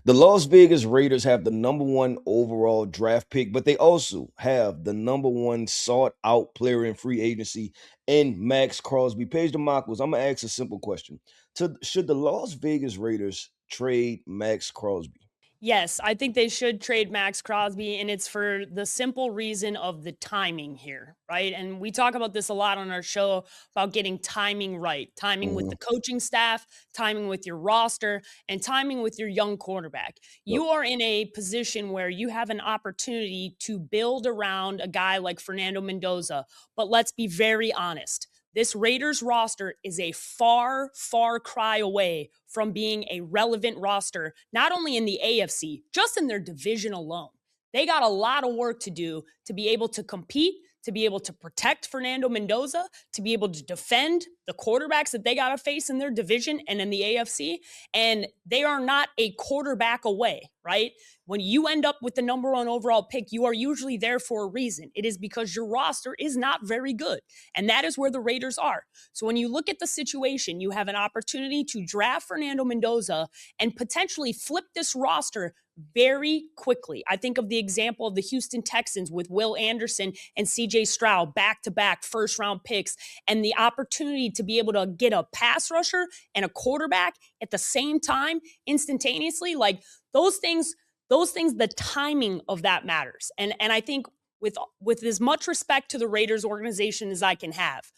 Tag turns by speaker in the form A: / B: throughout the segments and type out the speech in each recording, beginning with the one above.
A: The Las Vegas Raiders have the number one overall draft pick, but they also have the number one sought out player in free agency in Maxx Crosby. Paige Dimakos, I'm gonna ask a simple question: should the Las Vegas Raiders trade Maxx Crosby?
B: Yes, I think they should trade Max Crosby, and it's for the simple reason of the timing here, right? And we talk about this a lot on our show about getting timing right, timing with
A: Mhm.
B: the coaching staff, timing with your roster, and timing with your young quarterback.
A: Yep.
B: You are in a position where you have an opportunity to build around a guy like Fernando Mendoza, but let's be very honest. This Raiders roster is a far, far cry away from being a relevant roster, not only in the AFC, just in their division alone. They got a lot of work to do to be able to compete, to be able to protect Fernando Mendoza, to be able to defend the quarterbacks that they got to face in their division and in the AFC. And they are not a quarterback away, right? When you end up with the number one overall pick, you are usually there for a reason. It is because your roster is not very good. And that is where the Raiders are. So when you look at the situation, you have an opportunity to draft Fernando Mendoza and potentially flip this roster very quickly. I think of the example of the Houston Texans with Will Anderson and CJ Stroud, back to back first round picks, and the opportunity to be able to get a pass rusher and a quarterback at the same time instantaneously. Like those things, the timing of that matters. And I think with as much respect to the Raiders organization as I can have,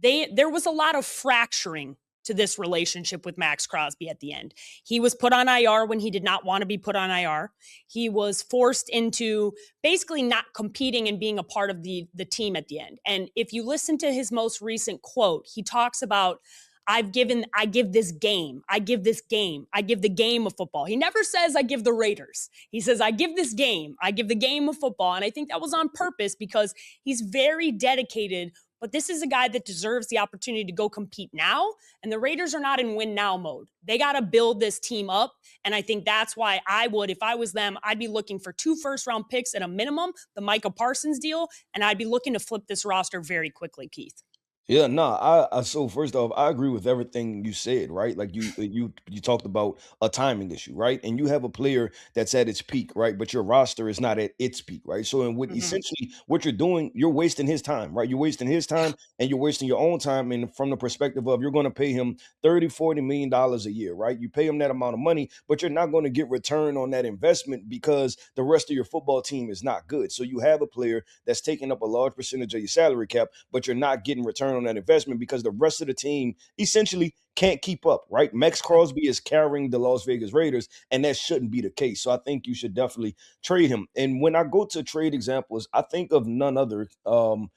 B: there was a lot of fracturing to this relationship with Maxx Crosby at the end. He was put on IR when he did not want to be put on IR. He was forced into basically not competing and being a part of the team at the end. And if you listen to his most recent quote, he talks about I give this game, I give this game, I give the game of football. He never says I give the Raiders. He says I give this game, I give the game of football. And I think that was on purpose because he's very dedicated, but this is a guy that deserves the opportunity to go compete now. And the Raiders are not in win now mode. They got to build this team up. And I think that's why I would, if I was them, I'd be looking for 2 first round picks at a minimum, the Micah Parsons deal. And I'd be looking to flip this roster very quickly, Keith.
A: Yeah, no, I so first off, I agree with everything you said, right? Like you talked about a timing issue, right? And you have a player that's at its peak, right? But your roster is not at its peak, right? So in what
B: Mhm.
A: essentially what you're doing, you're wasting his time, right? You're wasting his time and you're wasting your own time. And from the perspective of you're going to pay him 30, $40 million a year, right? You pay him that amount of money, but you're not going to get return on that investment because the rest of your football team is not good. So you have a player that's taking up a large percentage of your salary cap, but you're not getting return on that investment because the rest of the team essentially can't keep up, right? Max Crosby is carrying the Las Vegas Raiders, and that shouldn't be the case. So I think you should definitely trade him. And when I go to trade examples, I think of none other than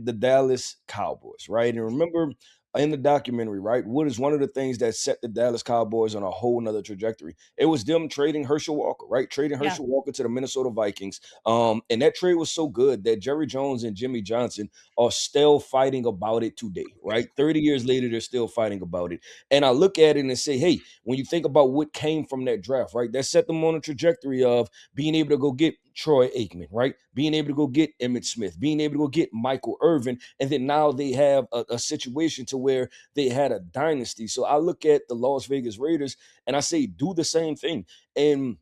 A: the Dallas Cowboys, right? And remember in the documentary, right, what is one of the things that set the Dallas Cowboys on a whole nother trajectory? It was them trading Herschel Walker, right? Trading
B: Yeah.
A: Herschel Walker to the Minnesota Vikings. And that trade was so good that Jerry Jones and Jimmy Johnson are still fighting about it today, right? 30 years later, they're still fighting about it. And I look at it and say, hey, when you think about what came from that draft, right, that set them on a trajectory of being able to go get Troy Aikman, right? Being able to go get Emmett Smith, being able to go get Michael Irvin. And then now they have a situation to where they had a dynasty. So I look at the Las Vegas Raiders and I say, do the same thing. And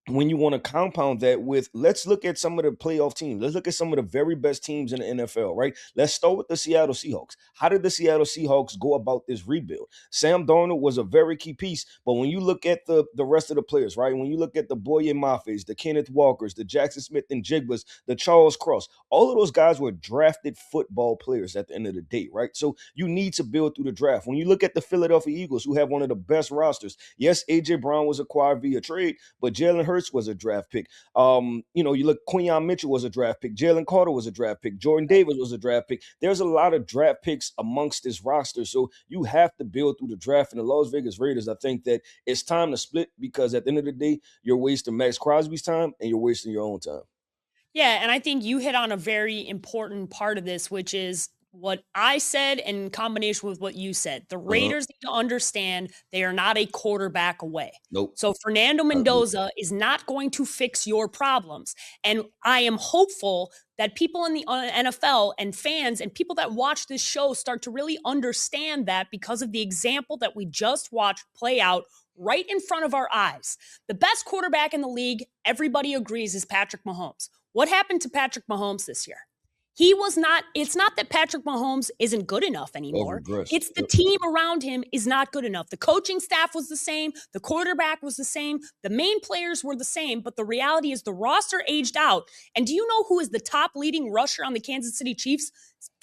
A: when you want to compound that with, let's look at some of the playoff teams. Let's look at some of the very best teams in the NFL, right? Let's start with the Seattle Seahawks. How did the Seattle Seahawks go about this rebuild? Sam Darnold was a very key piece, but when you look at the rest of the players, right? When you look at the Boye Mafes, the Kenneth Walkers, the Jackson Smith and Jigbas, the Charles Cross, all of those guys were drafted football players at the end of the day, right? So you need to build through the draft. When you look at the Philadelphia Eagles, who have one of the best rosters, yes, AJ Brown was acquired via trade, but Jalen Hurts was a draft pick. You look, Quinion Mitchell was a draft pick. Jalen Carter was a draft pick. Jordan Davis was a draft pick. There's a lot of draft picks amongst this roster. So you have to build through the draft. And the Las Vegas Raiders, I think that it's time to split because at the end of the day, you're wasting Max Crosby's time and you're wasting your own time.
B: Yeah, and I think you hit on a very important part of this, which is what I said in combination with what you said. The
A: Uh-huh.
B: Raiders need to understand they are not a quarterback away.
A: Nope.
B: So Fernando
A: I agree.
B: Mendoza is not going to fix your problems. And I am hopeful that people in the NFL and fans and people that watch this show start to really understand that because of the example that we just watched play out right in front of our eyes. The best quarterback in the league, everybody agrees, is Patrick Mahomes. What happened to Patrick Mahomes this year? He was not, it's not that Patrick Mahomes isn't good enough
A: Have
B: anymore.
A: regressed.
B: It's the
A: Yep.
B: team around him is not good enough. The coaching staff was the same. The quarterback was the same. The main players were the same. But the reality is the roster aged out. And do you know who is the top leading rusher on the Kansas City Chiefs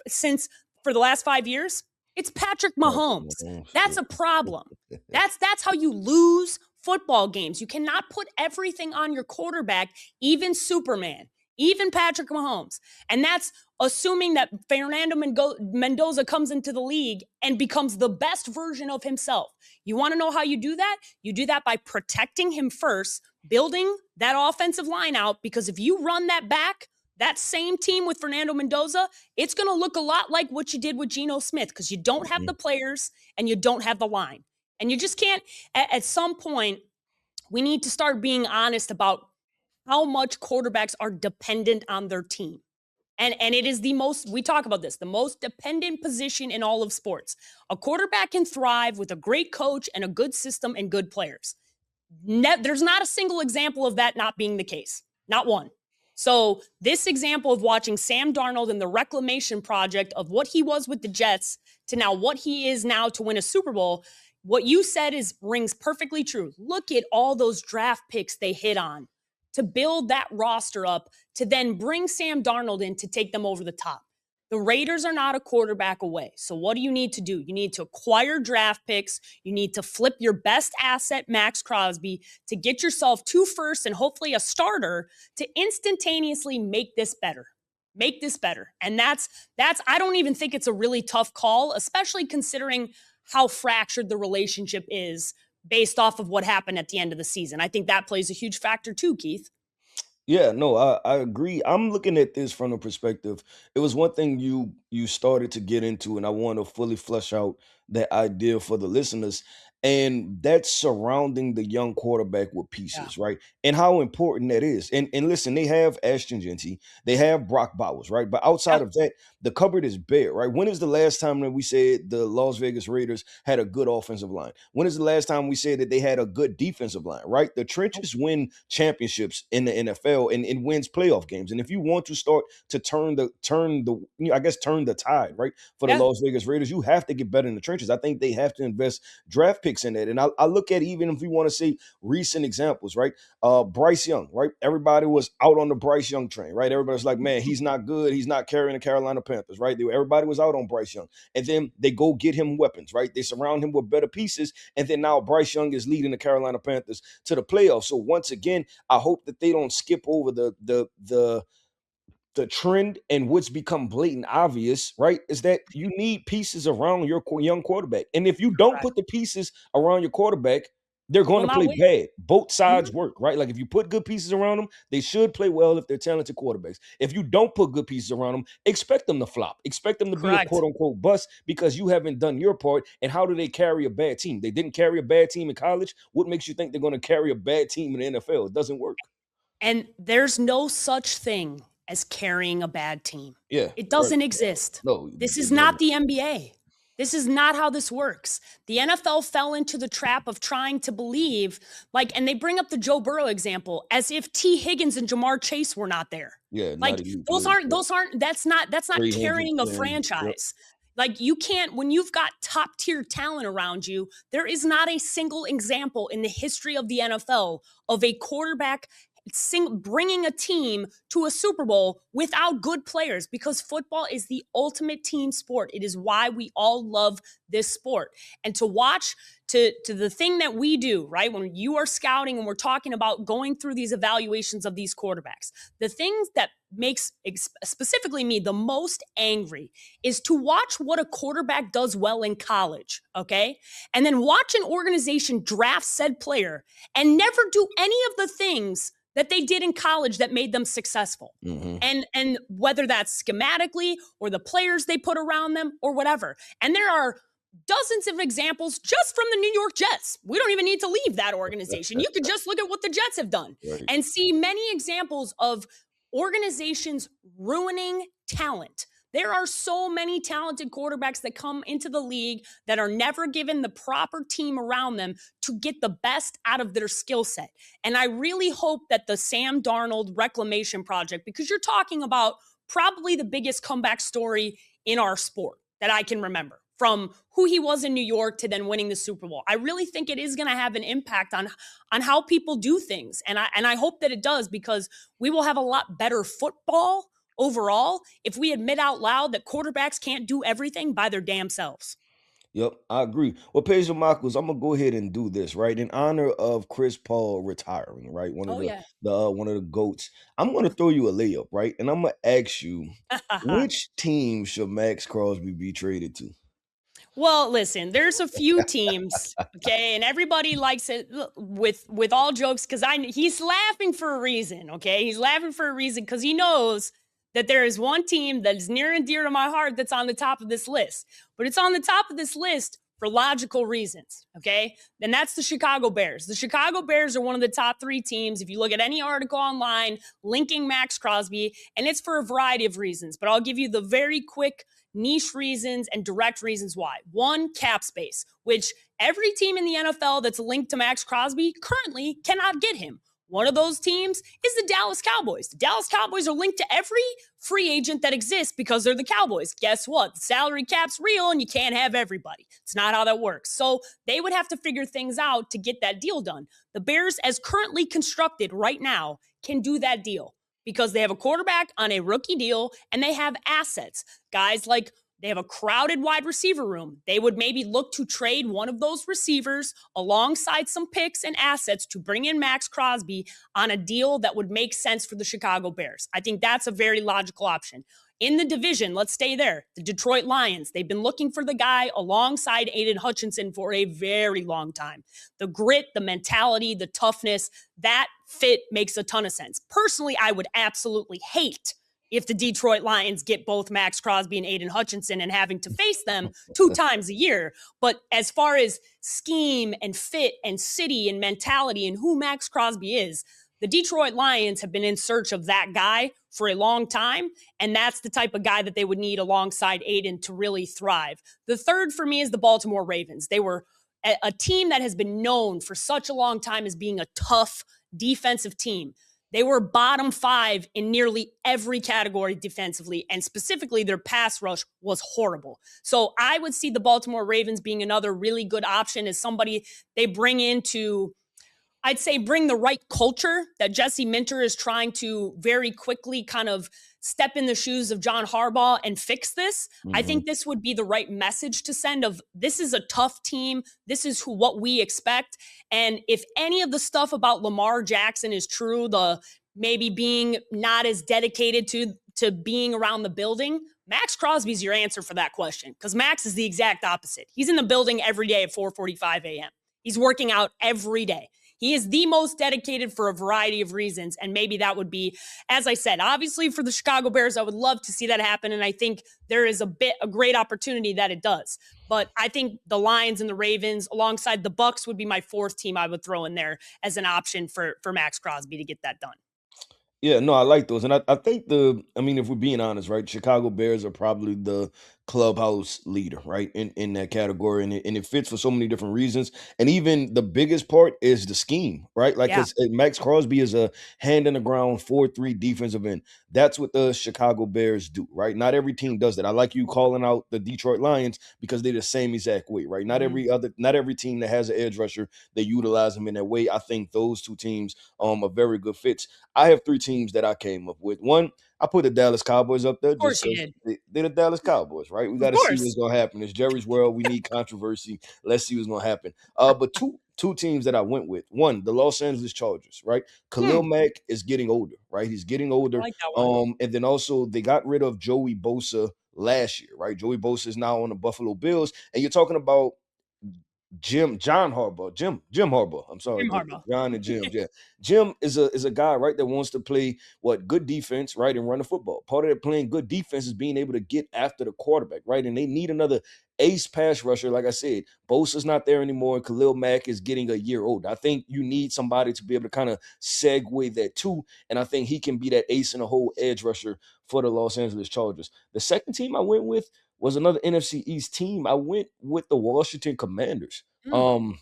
B: since for the last 5 years? It's Patrick Mahomes. That's a problem. That's how you lose football games. You cannot put everything on your quarterback, even Superman, even Patrick Mahomes. And that's assuming that Fernando Mendoza comes into the league and becomes the best version of himself. You want to know how you do that? You do that by protecting him first, building that offensive line out, because if you run that back, that same team with Fernando Mendoza, it's going to look a lot like what you did with Geno Smith, because you don't have the players and you don't have the line. And you just can't, at some point, we need to start being honest about how much quarterbacks are dependent on their team. And it is the most, we talk about this, the most dependent position in all of sports. A quarterback can thrive with a great coach and a good system and good players. There's not a single example of that not being the case. Not one. So this example of watching Sam Darnold in the reclamation project of what he was with the Jets to now what he is now to win a Super Bowl, what you said rings perfectly true. Look at all those draft picks they hit on to build that roster up to then bring Sam Darnold in to take them over the top. The Raiders are not a quarterback away. So what do you need to do? You need to acquire draft picks. You need to flip your best asset, Maxx Crosby, to get yourself 2 firsts and hopefully a starter to instantaneously make this better. Make this better. And that's I don't even think it's a really tough call, especially considering how fractured the relationship is based off of what happened at the end of the season. I think that plays a huge factor too, Keith.
A: Yeah, no, I agree. I'm looking at this from the perspective. It was one thing you started to get into, and I want to fully flesh out that idea for the listeners. And that's surrounding the young quarterback with
B: Yeah.
A: pieces, right? And how important that is. And listen, they have Ashton Genty, they have Brock Bowers, right? But outside
B: Yeah.
A: of that, the cupboard is bare, right? When is the last time that we said the Las Vegas Raiders had a good offensive line? When is the last time we said that they had a good defensive line, right? The trenches win championships in the NFL and wins playoff games. And if you want to start to turn the I guess turn the tide, right, for the
B: Yeah.
A: Las Vegas Raiders, you have to get better in the trenches. I think they have to invest draft picks in that. And I look at, even if we want to say recent examples, right? Bryce Young, right? Everybody was out on the Bryce Young train, right? Everybody's like, man, he's not good. He's not carrying the Carolina Panthers, right? Everybody was out on Bryce Young. And then they go get him weapons, right? They surround him with better pieces. And then now Bryce Young is leading the Carolina Panthers to the playoffs. So once again, I hope that they don't skip over the trend, and what's become blatant obvious, right, is that you need pieces around your young quarterback. And if you don't
B: Correct.
A: put the pieces around your quarterback, they're
B: You
A: going
B: will
A: to
B: not
A: play
B: win.
A: bad. Both
B: Mhm.
A: sides work, right? Like if you put good pieces around them, they should play well if they're talented quarterbacks. If you don't put good pieces around them, expect them to flop. Expect them to be a
B: Correct.
A: quote unquote bust because you haven't done your part. And how do they carry a bad team? They didn't carry a bad team in college. What makes you think they're going to carry a bad team in the NFL? It doesn't work.
B: And there's no such thing as carrying a bad team.
A: Yeah,
B: It
A: right.
B: doesn't exist.
A: No,
B: This is
A: it
B: not
A: doesn't.
B: the NBA. This is not how this works. The NFL fell into the trap of trying to believe, like, and they bring up the Joe Burrow example as if T. Higgins and Jamar Chase were not there.
A: Yeah, not
B: Like,
A: elite
B: those
A: players.
B: aren't,
A: Yep.
B: those aren't, that's not
A: Ray Hendrick,
B: carrying a
A: man. Yep.
B: franchise. Like, you can't, when you've got top tier talent around you, there is not a single example in the history of the NFL of a quarterback bringing a team to a Super Bowl without good players, because football is the ultimate team sport. It is why we all love this sport. And to watch to the thing that we do, right? When you are scouting and we're talking about going through these evaluations of these quarterbacks, the things that makes specifically me the most angry is to watch what a quarterback does well in college, okay? And then watch an organization draft said player and never do any of the things that they did in college that made them successful.
A: Mm-hmm.
B: And whether that's schematically or the players they put around them or whatever. And there are dozens of examples just from the New York Jets. We don't even need to leave that organization. You could just look at what the Jets have done
A: Right.
B: and see many examples of organizations ruining talent There are so many talented quarterbacks that come into the league that are never given the proper team around them to get the best out of their skill set. And I really hope that the Sam Darnold reclamation project, because you're talking about probably the biggest comeback story in our sport that I can remember, from who he was in New York to then winning the Super Bowl. I really think it is going to have an impact on how people do things, and I hope that it does, because we will have a lot better football overall if we admit out loud that quarterbacks can't do everything by their damn selves.
A: Yep, I agree. Well, Paige Dimakos, I'm gonna go ahead and do this right in honor of Chris Paul retiring. Right, one of
B: Oh yeah.
A: one of the goats. I'm gonna throw you a layup, right, and I'm gonna ask you, which team should Max Crosby be traded to?
B: Well, listen, there's a few teams, okay, and everybody likes it with all jokes, because he's laughing for a reason, okay? He's laughing for a reason because he knows that there is one team that is near and dear to my heart that's on the top of this list. But it's on the top of this list for logical reasons, okay? And that's the Chicago Bears. The Chicago Bears are one of the top 3 teams if you look at any article online linking Maxx Crosby, and it's for a variety of reasons. But I'll give you the very quick niche reasons and direct reasons why. One, cap space, which every team in the NFL that's linked to Maxx Crosby currently cannot get him. One of those teams is the Dallas Cowboys. The Dallas Cowboys are linked to every free agent that exists because they're the Cowboys. Guess what? The salary cap's real and you can't have everybody. It's not how that works. So they would have to figure things out to get that deal done. The Bears, as currently constructed right now, can do that deal because they have a quarterback on a rookie deal and they have assets. Guys like, they have a crowded wide receiver room. They would maybe look to trade one of those receivers alongside some picks and assets to bring in Maxx Crosby on a deal that would make sense for the Chicago Bears. I think that's a very logical option. In the division, let's stay there. The Detroit Lions, they've been looking for the guy alongside Aiden Hutchinson for a very long time. The grit, the mentality, the toughness, that fit makes a ton of sense. Personally, I would absolutely hate if the Detroit Lions get both Maxx Crosby and Aiden Hutchinson and having to face them 2 times a year. But as far as scheme and fit and city and mentality and who Maxx Crosby is, the Detroit Lions have been in search of that guy for a long time, and that's the type of guy that they would need alongside Aiden to really thrive. The third for me is the Baltimore Ravens. They were a team that has been known for such a long time as being a tough defensive team. They were bottom 5 in nearly every category defensively, and specifically their pass rush was horrible. So I would see the Baltimore Ravens being another really good option as somebody they bring into, I'd say, bring the right culture that Jesse Minter is trying to very quickly kind of step in the shoes of John Harbaugh and fix this. I
A: Mhm.
B: think this would be the right message to send of, this is a tough team. This is what we expect. And if any of the stuff about Lamar Jackson is true, the maybe being not as dedicated to being around the building, Maxx Crosby's your answer for that question, because Max is the exact opposite. He's in the building every day at 4:45 a.m. He's working out every day. He is the most dedicated for a variety of reasons. And maybe that would be, as I said, obviously for the Chicago Bears, I would love to see that happen. And I think there is a great opportunity that it does. But I think the Lions and the Ravens, alongside the Bucks, would be my 4th team I would throw in there as an option for Maxx Crosby to get that done.
A: Yeah, no, I like those. And I think I mean, if we're being honest, right, Chicago Bears are probably the clubhouse leader, right, in that category. And it fits for so many different reasons. And even the biggest part is the scheme, right? Like,
B: Yeah.
A: because Max Crosby is a hand in the ground 4-3 defensive end. That's what the Chicago Bears do, right? Not every team does that. I like you calling out the Detroit Lions because they're the same exact way, right?
B: Mhm.
A: Not every team that has an edge rusher, they utilize them in that way. I think those two teams are very good fits. I have 3 teams that I came up with. One, I put the Dallas Cowboys up there
B: Of
A: just
B: course you
A: because
B: did.
A: they're the Dallas Cowboys, right? We
B: Of
A: got to see what's
B: course.
A: gonna happen. It's Jerry's world. We need controversy. Let's see what's gonna happen. But two teams that I went with. One, the Los Angeles Chargers, right? Khalil
B: Hmm.
A: Mack is getting older, right? He's getting
B: I
A: older.
B: like that one.
A: And then also they got rid of Joey Bosa last year, right? Joey Bosa is now on the Buffalo Bills, and you're talking about John Harbaugh, Jim Harbaugh. I'm sorry,
B: Jim
A: the
B: Harbaugh.
A: John and Jim. Yeah, Jim is a guy, right, that wants to play what good defense, right, and run the football. Part of that playing good defense is being able to get after the quarterback, right, and they need another ace pass rusher. Like I said, Bosa's not there anymore, and Khalil Mack is getting a year older. I think you need somebody to be able to kind of segue that too, and I think he can be that ace in the hole edge rusher for the Los Angeles Chargers. The second team I went with was another NFC East team. I went with the Washington Commanders.
B: Mm,
A: Um,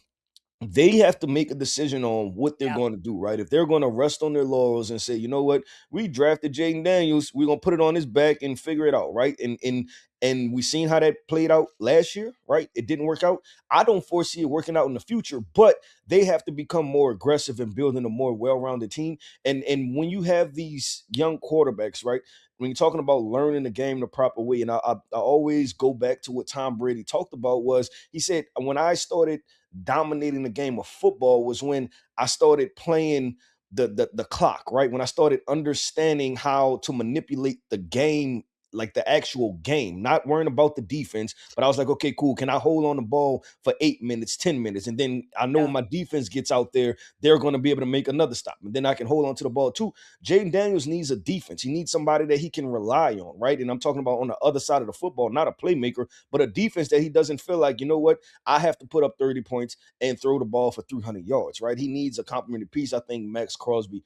A: they have to make a decision on what they're
B: yeah,
A: going to do, right? If they're going to rest on their laurels and say, you know what, we drafted Jaden Daniels, we're gonna put it on his back and figure it out, right? And we seen how that played out last year, right? It didn't work out. I don't foresee it working out in the future, but they have to become more aggressive in building a more well-rounded team. And when you have these young quarterbacks, right? When you're talking about learning the game the proper way, and I always go back to what Tom Brady talked about was he said when I started dominating the game of football was when I started playing the clock, right? When I started understanding how to manipulate the game, like the actual game, not worrying about the defense, but I was like, okay, cool. Can I hold on the ball for 8 minutes, 10 minutes? And then I know when
B: yeah.
A: my defense gets out there, they're going to be able to make another stop. And then I can hold on to the ball too. Jaden Daniels needs a defense. He needs somebody that he can rely on, right? And I'm talking about on the other side of the football, not a playmaker, but a defense that he doesn't feel like, you know what, I have to put up 30 points and throw the ball for 300 yards, right? He needs a complementary piece. I think Maxx Crosby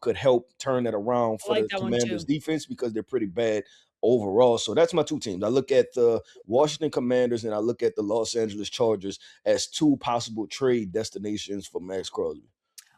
A: could help turn that around
B: I
A: for
B: like
A: the
B: that one
A: Commanders
B: too.
A: defense because they're pretty bad overall. So that's my two teams. I look at the Washington Commanders and I look at the Los Angeles Chargers as two possible trade destinations for Maxx Crosby.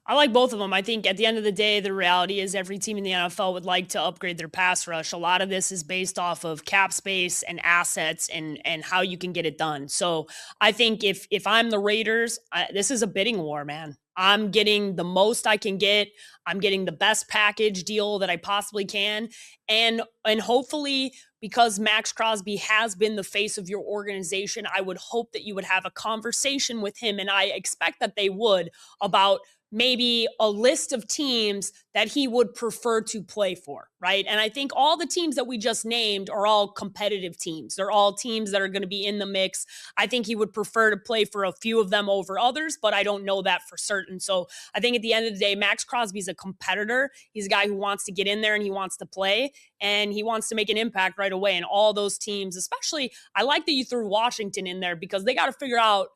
B: I like both of them. I think at the end of the day, the reality is every team in the NFL would like to upgrade their pass rush. A lot of this is based off of cap space and assets and how you can get it done. So I think if I'm the Raiders, this is a bidding war, man. I'm getting the most I can get. I'm getting the best package deal that I possibly can, and hopefully because Maxx Crosby has been the face of your organization, I would hope that you would have a conversation with him, and I expect that they would about maybe a list of teams that he would prefer to play for, right? And I think all the teams that we just named are all competitive teams. They're all teams that are going to be in the mix. I think he would prefer to play for a few of them over others, but I don't know that for certain. So I think at the end of the day, Maxx Crosby's a competitor. He's a guy who wants to get in there and he wants to play and he wants to make an impact right away. And all those teams, especially, I like that you threw Washington in there because they got to figure out,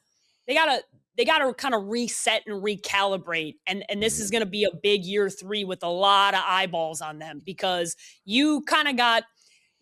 B: they got to they got to kind of reset and recalibrate. And this is
A: Mhm.
B: going to be a big year 3 with a lot of eyeballs on them because you kind of got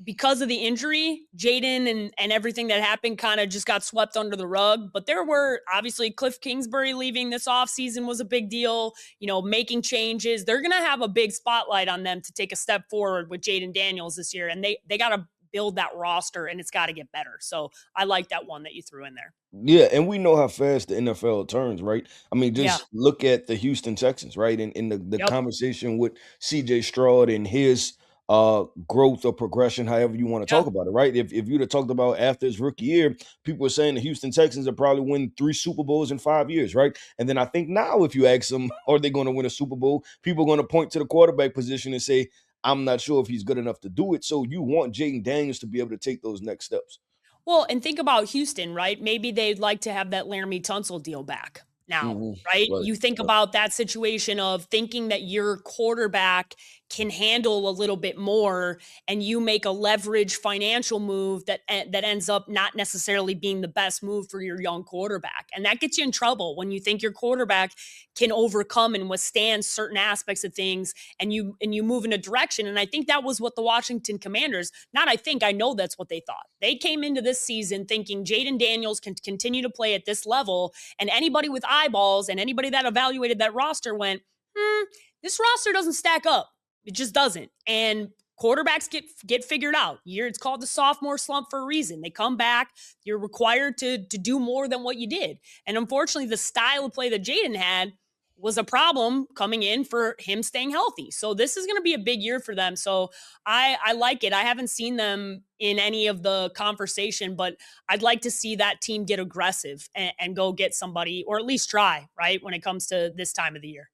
B: because of the injury, Jaden and everything that happened kind of just got swept under the rug. But there were obviously Cliff Kingsbury leaving this offseason was a big deal, making changes. They're going to have a big spotlight on them to take a step forward with Jaden Daniels this year. And they got to build that roster and it's got to get better. So I like that one that you threw in there.
A: Yeah, and we know how fast the NFL turns, right? I mean,
B: Yeah.
A: just look at the Houston Texans, right? And in the
B: Yep.
A: conversation with CJ Stroud and his growth or progression, however you want to
B: Yeah.
A: talk about it, right? If you'd have talked about after his rookie year, people were saying the Houston Texans will probably win 3 Super Bowls in 5 years, right? And then I think now if you ask them, are they going to win a Super Bowl, people are going to point to the quarterback position and say, I'm not sure if he's good enough to do it. So you want Jaden Daniels to be able to take those next steps.
B: Well, and think about Houston, right? Maybe they'd like to have that Laramie Tunsil deal back now,
A: Hmm.
B: right?
A: Right.
B: You think
A: Right.
B: about that situation of thinking that your quarterback can handle a little bit more and you make a leverage financial move that ends up not necessarily being the best move for your young quarterback. And that gets you in trouble when you think your quarterback can overcome and withstand certain aspects of things and you move in a direction. And I think that was what the Washington Commanders, not I think, I know that's what they thought. They came into this season thinking Jaden Daniels can continue to play at this level. And anybody with eyeballs and anybody that evaluated that roster went, this roster doesn't stack up. It just doesn't. And quarterbacks get figured out. It's called the sophomore slump for a reason. They come back. You're required to do more than what you did. And unfortunately, the style of play that Jaden had was a problem coming in for him staying healthy. So this is going to be a big year for them. So I like it. I haven't seen them in any of the conversation, but I'd like to see that team get aggressive and go get somebody or at least try, right, when it comes to this time of the year.